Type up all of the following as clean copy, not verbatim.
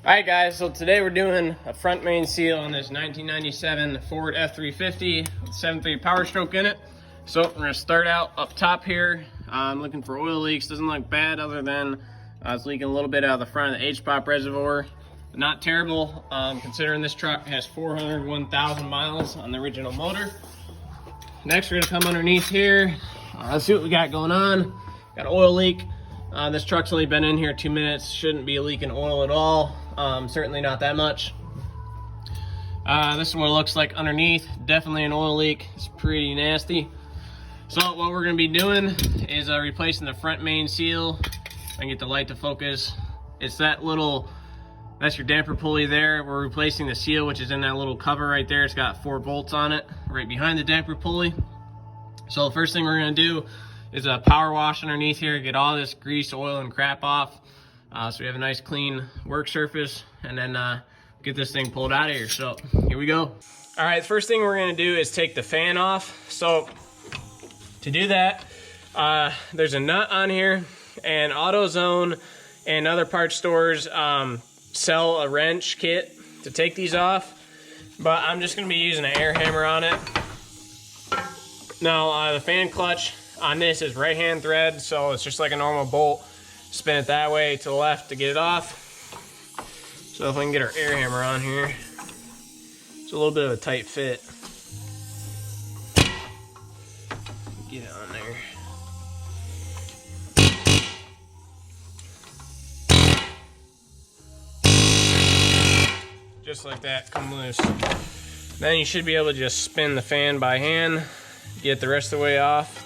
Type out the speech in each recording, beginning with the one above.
Alright guys, so today we're doing a front main seal on this 1997 Ford F350 with 7.3 power stroke in it. So we're going to start out up top here. I'm looking for oil leaks. Doesn't look bad other than it's leaking a little bit out of the front of the H-pop reservoir. Not terrible considering this truck has 401,000 miles on the original motor. Next we're going to come underneath here. Let's see what we got going on. Got an oil leak. This truck's only been in here 2 minutes. Shouldn't be leaking oil at all. Certainly not that much. This is what it looks like underneath. Definitely an oil leak. It's pretty nasty. So what we're going to be doing is replacing the front main seal. I can get the light to focus. It's that little, that's your damper pulley there. We're replacing the seal, which is in that little cover right there. It's got 4 bolts on it right behind the damper pulley. So the first thing we're going to do is a power wash underneath here, get all this grease, oil, and crap off. So we have a nice clean work surface, and then get this thing pulled out of here. So here we go. All right, first thing we're gonna do is take the fan off. So to do that, there's a nut on here, and AutoZone and other parts stores sell a wrench kit to take these off, but I'm just gonna be using an air hammer on it. Now the fan clutch on this is right hand thread, so it's just like a normal bolt. Spin it that way to the left to get it off. So if we can get our air hammer on here, it's a little bit of a tight fit. Get it on there. Just like that, come loose. Then you should be able to just spin the fan by hand, get the rest of the way off.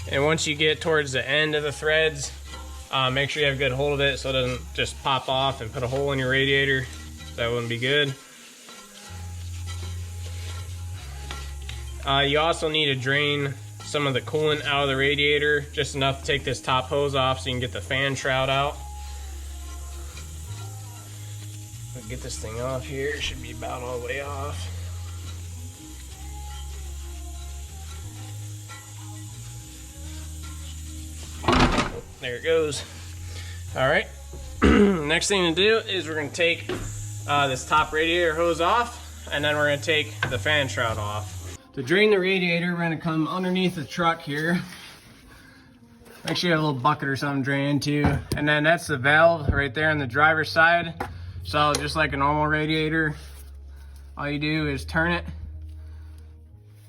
And once you get towards the end of the threads, make sure you have a good hold of it so it doesn't just pop off and put a hole in your radiator. That wouldn't be good. You also need to drain some of the coolant out of the radiator, just enough to take this top hose off so you can get the fan shroud out. Get this thing off here, it should be about all the way off. There it goes. All right, next thing to do is we're going to take this top radiator hose off, and then we're going to take the fan shroud off. To drain the radiator, we're going to come underneath the truck here. Make sure you have a little bucket or something to drain into, and then that's the valve right there on the driver's side. So just like a normal radiator, all you do is turn it.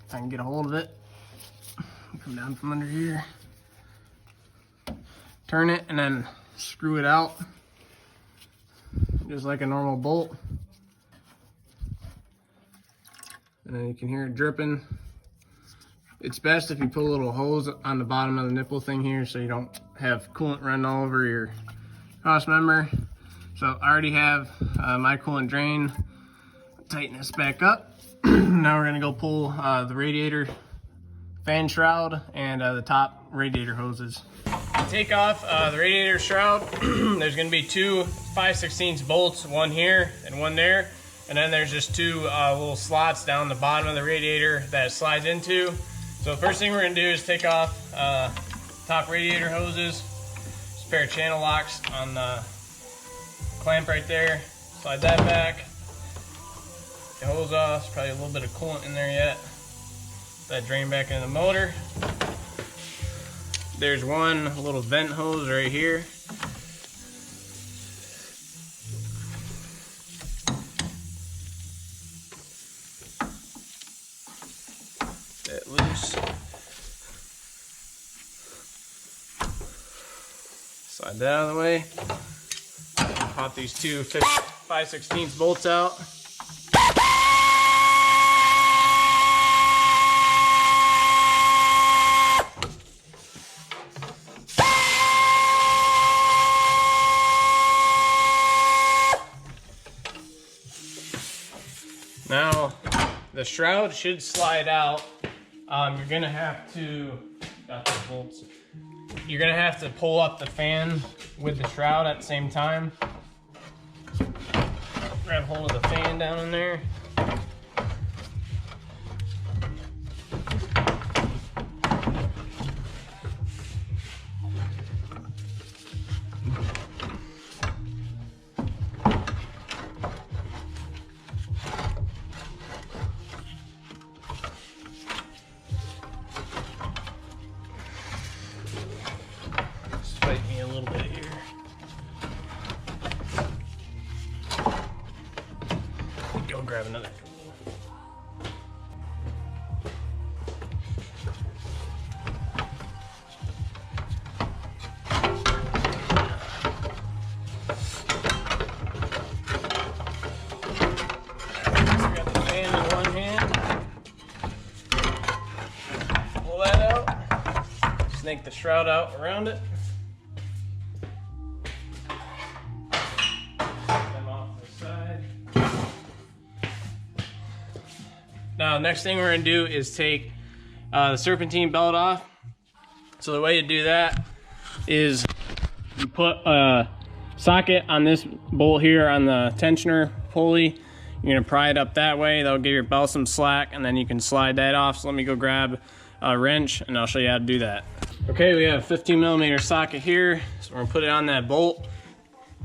If I can get a hold of it, come down from under here. Turn it and then screw it out, just like a normal bolt. And then you can hear it dripping. It's best if you put a little hose on the bottom of the nipple thing here so you don't have coolant running all over your cross member. So I already have my coolant drain. Tighten this back up. Now we're gonna go pull the radiator fan shroud and the top radiator hoses. Take off the radiator shroud. There's going to be 2 5/16 bolts, one here and one there, and then there's just 2 little slots down the bottom of the radiator that it slides into. So the first thing we're going to do is take off top radiator hoses. Just a pair of channel locks on the clamp right there. Slide that back. The hose off. There's probably a little bit of coolant in there yet. That drain back into the motor. There's one little vent hose right here. That loose. Slide that out of the way. Pop these 2 5/16 bolts out. Now, the shroud should slide out. You're gonna have to, got the bolts. You're gonna have to pull up the fan with the shroud at the same time. Grab hold of the fan down in there. grab another. Snake the shroud out around it. Set them off to the side. Now, next thing we're going to do is take the serpentine belt off. So the way to do that is you put a socket on this bolt here on the tensioner pulley. You're going to pry it up that way. That'll give your belt some slack, and then you can slide that off. So let me go grab a wrench and I'll show you how to do that. Okay, we have a 15mm socket here, so we're gonna put it on that bolt,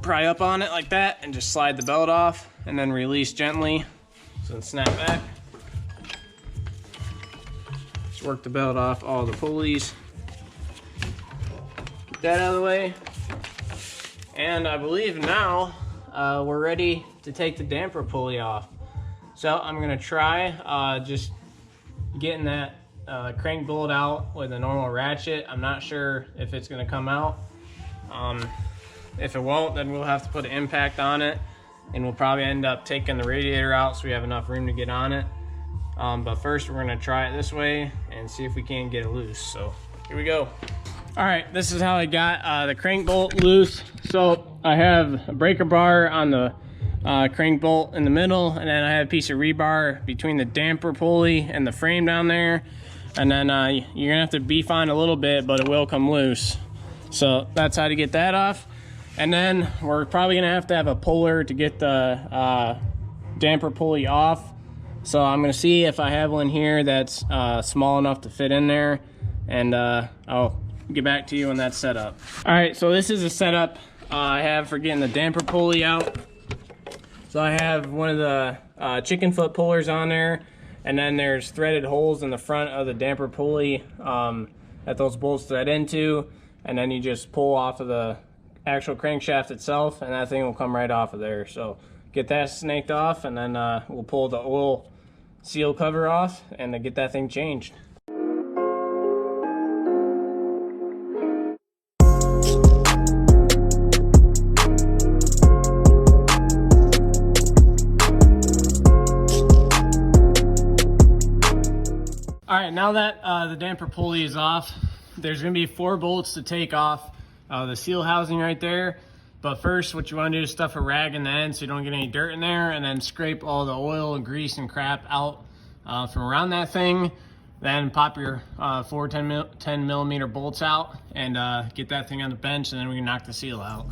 pry up on it like that, and just slide the belt off, and then release gently, so then snap back. Just work the belt off all the pulleys. Get that out of the way. And I believe now we're ready to take the damper pulley off. So I'm gonna try just getting that crank bolt out with a normal ratchet. I'm not sure if it's going to come out. If it won't, then we'll have to put an impact on it, and we'll probably end up taking the radiator out so we have enough room to get on it. But first we're going to try it this way and see if we can get it loose. So here we go. All right, this is how I got the crank bolt loose. So I have a breaker bar on the crank bolt in the middle, and then I have a piece of rebar between the damper pulley and the frame down there. And then you're gonna have to beef on a little bit, but it will come loose. So that's how to get that off. And then we're probably gonna have to have a puller to get the damper pulley off. So I'm gonna see if I have one here that's small enough to fit in there, and I'll get back to you when that's set up. All right, so this is a setup I have for getting the damper pulley out. So I have one of the chicken foot pullers on there, and then there's threaded holes in the front of the damper pulley that those bolts thread into, and then you just pull off of the actual crankshaft itself, and that thing will come right off of there. So get that snaked off, and then we'll pull the oil seal cover off and get that thing changed. All right, now that the damper pulley is off, there's gonna be 4 bolts to take off the seal housing right there. But first, what you wanna do is stuff a rag in the end so you don't get any dirt in there, and then scrape all the oil and grease and crap out from around that thing. Then pop your 4 10mm bolts out and get that thing on the bench, and then we can knock the seal out.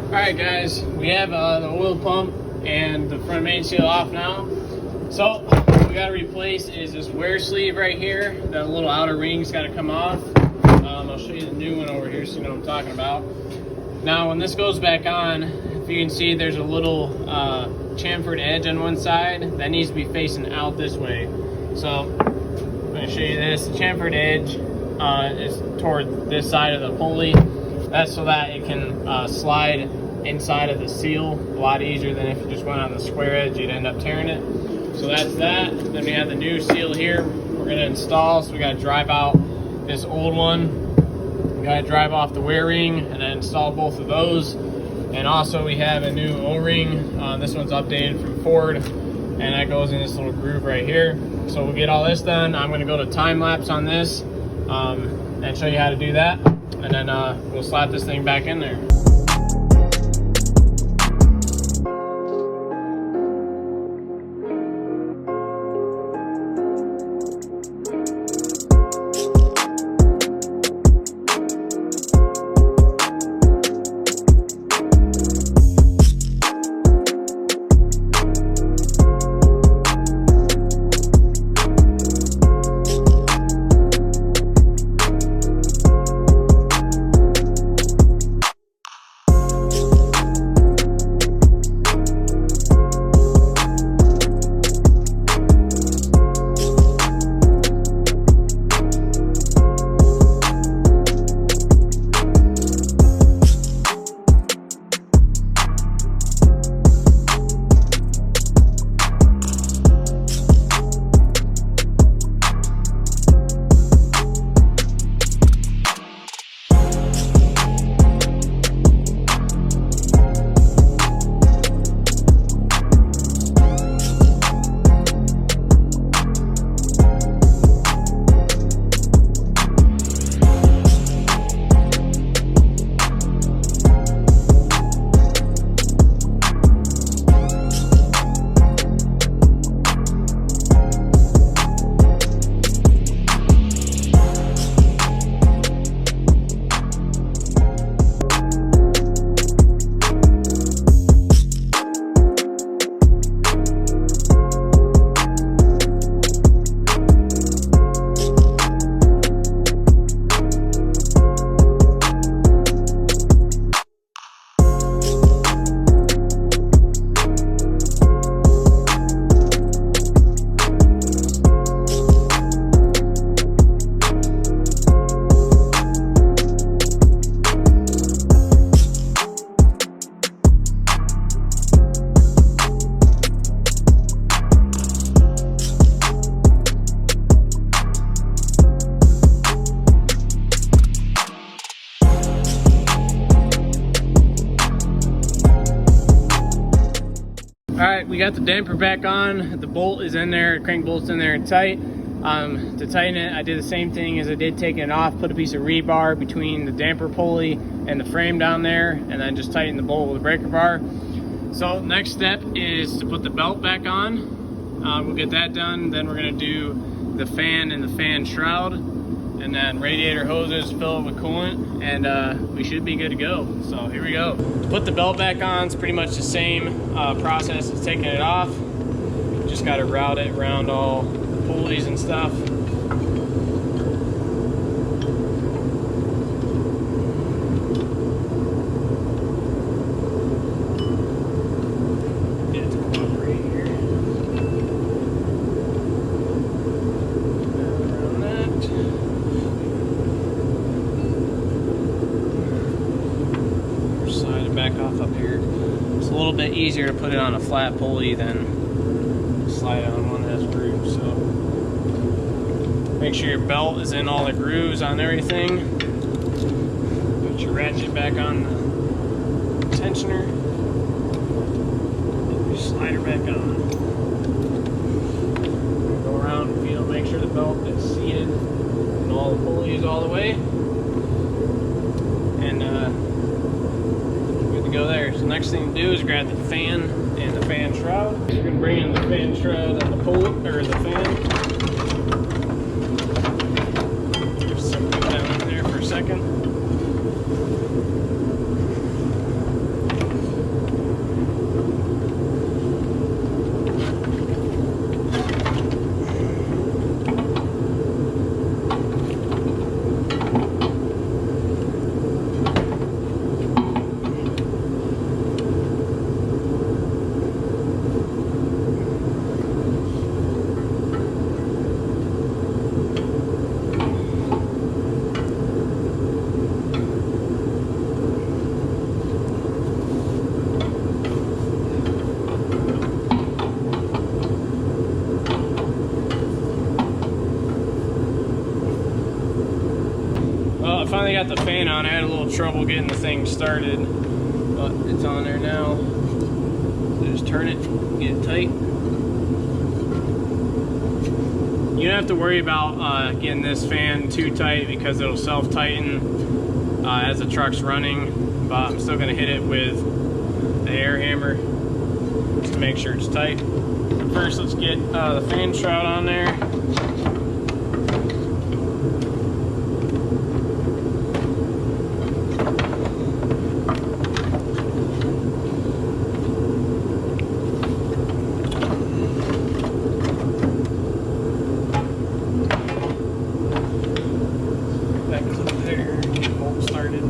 Alright guys, we have the oil pump and the front main seal off now. So what we got to replace is this wear sleeve right here. That little outer ring's got to come off. I'll show you the new one over here so you know what I'm talking about. Now when this goes back on, if you can see there's a little chamfered edge on one side that needs to be facing out this way. So I'm going to show you this. The chamfered edge is toward this side of the pulley. That's so that it can slide inside of the seal a lot easier than if you just went on the square edge, you'd end up tearing it. So that's that. Then we have the new seal here we're going to install. So we got to drive out this old one. We got to drive off the wear ring and then install both of those. And also we have a new O-ring. This one's updated from Ford, and that goes in this little groove right here. So we'll get all this done. I'm going to go to time lapse on this and show you how to do that. And then we'll slap this thing back in there. Alright, we got the damper back on. The bolt is in there, crank bolt's in there tight. To tighten it, I did the same thing as I did taking it off, put a piece of rebar between the damper pulley and the frame down there, and then just tighten the bolt with a breaker bar. So next step is to put the belt back on. We'll get that done. Then we're going to do the fan and the fan shroud, and then radiator hoses, fill it with coolant, and we should be good to go. So here we go. To put the belt back on, it's pretty much the same process as taking it off. Just got to route it around all the pulleys and stuff. Back off up here. It's a little bit easier to put it on a flat pulley than slide it on one that has grooves. So make sure your belt is in all the grooves on everything. Put your ratchet back on the tensioner. Put your slider back on. Go around and feel, make sure the belt is seated in all the pulleys all the way. And go there. So next thing to do is grab the fan and the fan shroud. We're going to bring in the fan shroud and the pulley, or the fan. Just put that in there for a second. got the fan on, I had a little trouble getting the thing started, but it's on there now. So just turn it, get it tight. You don't have to worry about getting this fan too tight because it'll self-tighten as the truck's running, but I'm still gonna hit it with the air hammer just to make sure it's tight. First, let's get the fan shroud on there. That clip there, get the bolt started.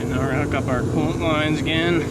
Now we're gonna hook up our coolant lines again.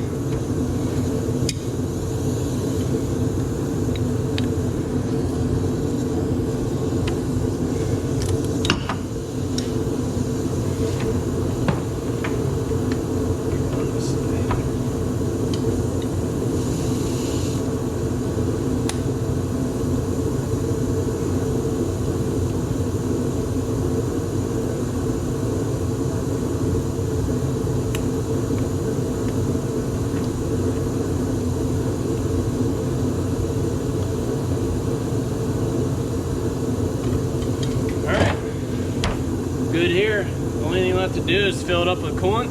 Good here. The only thing left to do is fill it up with coolant.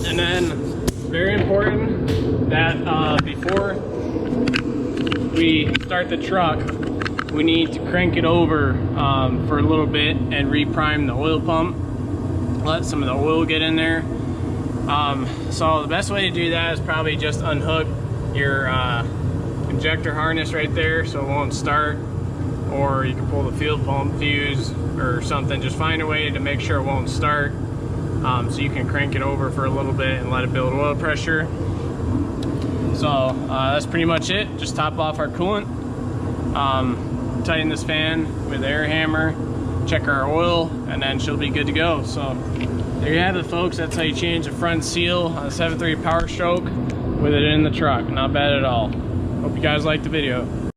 And then, very important that before we start the truck, we need to crank it over for a little bit and reprime the oil pump. Let some of the oil get in there. So the best way to do that is probably just unhook your injector harness right there so it won't start. Or you can pull the fuel pump fuse or something. Just find a way to make sure it won't start, so you can crank it over for a little bit and let it build oil pressure. So that's pretty much it. Just top off our coolant, tighten this fan with the air hammer, check our oil, and then she'll be good to go. So there you have it, folks. That's how you change the front seal on a 7.3 Power Stroke with it in the truck. Not bad at all. Hope you guys liked the video.